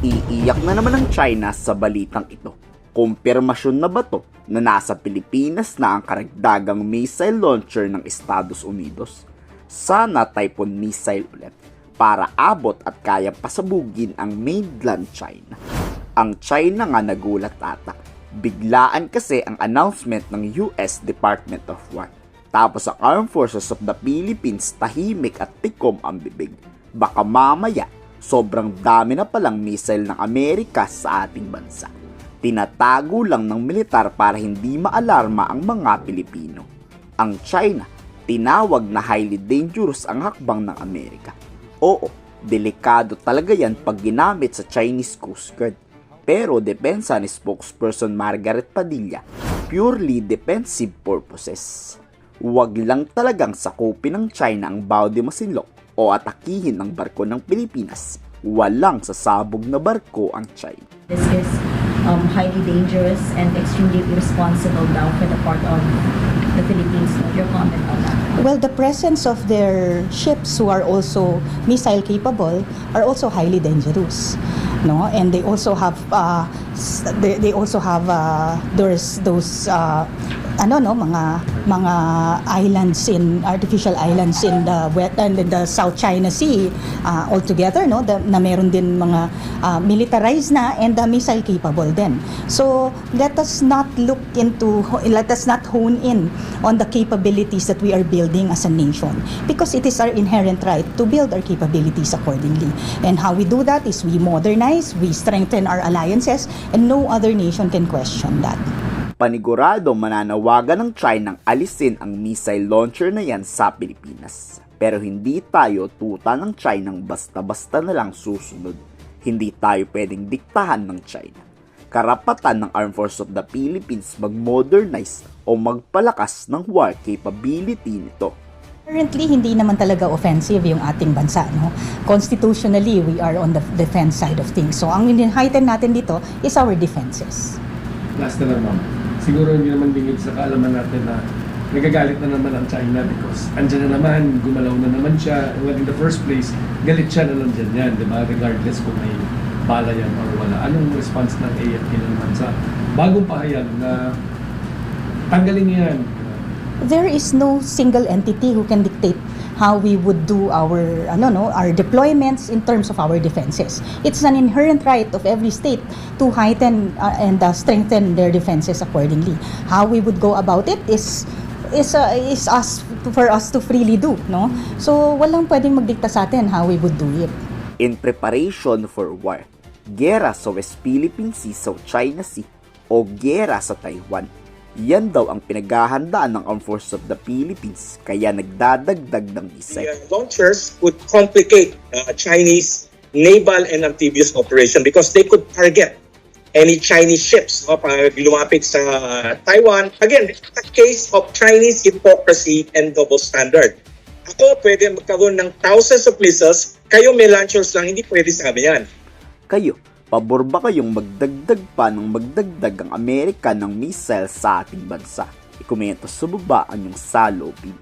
Iiyak na naman ang China sa balitang ito. Kumpirmasyon na ba to na nasa Pilipinas na ang karagdagang missile launcher ng Estados Unidos? Sana Typhoon missile ulit para abot at kayang pasabugin ang mainland China. Ang China nga nagulat ata. Biglaan kasi ang announcement ng US Department of War. Tapos ang Armed Forces of the Philippines tahimik at tikom ang bibig. Baka mamaya sobrang dami na palang missile ng Amerika sa ating bansa. Tinatago lang ng militar para hindi maalarma ang mga Pilipino. Ang China, tinawag na highly dangerous ang hakbang ng Amerika. Oo, delikado talaga yan pag ginamit sa Chinese Coast Guard. Pero depensa ni spokesperson Margaret Padilla, purely defensive purposes. Huwag lang talagang sakupin ng China ang Bao de Masinloc o atakihin ang barko ng Pilipinas. Walang sasabog na barko ang China. This is highly dangerous and extremely irresponsible daw for the part of the Philippines. Your comment on that? Well, the presence of their ships who are also missile capable are also highly dangerous, no? And they also have those mga islands in artificial islands in the wet and in the South China Sea altogether, no, na meron din mga militarized na and missile capable din. So let us not hone in on the capabilities that we are building as a nation, because it is our inherent right to build our capabilities accordingly. And how we do that is we modernize, we strengthen our alliances, and no other nation can question that. Panigurado mananawagan ng China ang alisin ang missile launcher na yan sa Pilipinas. Pero hindi tayo tuta ng China basta-basta na lang susunod. Hindi tayo pwedeng diktahan ng China. Karapatan ng Armed Forces of the Philippines mag-modernize o magpalakas ng war capability nito. Currently, hindi naman talaga offensive yung ating bansa, no? Constitutionally, we are on the defense side of things. So, ang in-heighten natin dito is our defenses. Last na lang, ma'am. Siguro hindi naman lingid sa kaalaman natin na nagagalit na naman ang China because andyan na naman, gumalaw na naman siya. Well, in the first place, galit siya na nandiyan yan, di ba? Regardless kung may bala yan or wala. Anong response ng AFP na naman sa bagong pahayag na tanggalin yan? There is no single entity who can dictate how we would do our deployments in terms of our defenses. It's an inherent right of every state to heighten and strengthen their defenses accordingly. How we would go about it is for us to freely do, no? So walang pwedeng magdikta sa atin how we would do it. In preparation for war, gera sa West Philippine Sea, South China Sea o gera sa Taiwan. Yan daw ang pinaghahandaan ng Armed Forces of the Philippines, kaya nagdadagdag ng missile. The launchers would complicate Chinese naval and amphibious operation because they could target any Chinese ships pag lumapit sa Taiwan. Again, it's a case of Chinese hypocrisy and double standard. Ako pwede magkaroon ng thousands of missiles, kayo may launchers lang, hindi pwede sa amin yan. Kayo, pabor ba kayong magdagdag pa ng magdagdag ang Amerika ng missile sa ating bansa? Ikomento sa baba ang iyong saloobin.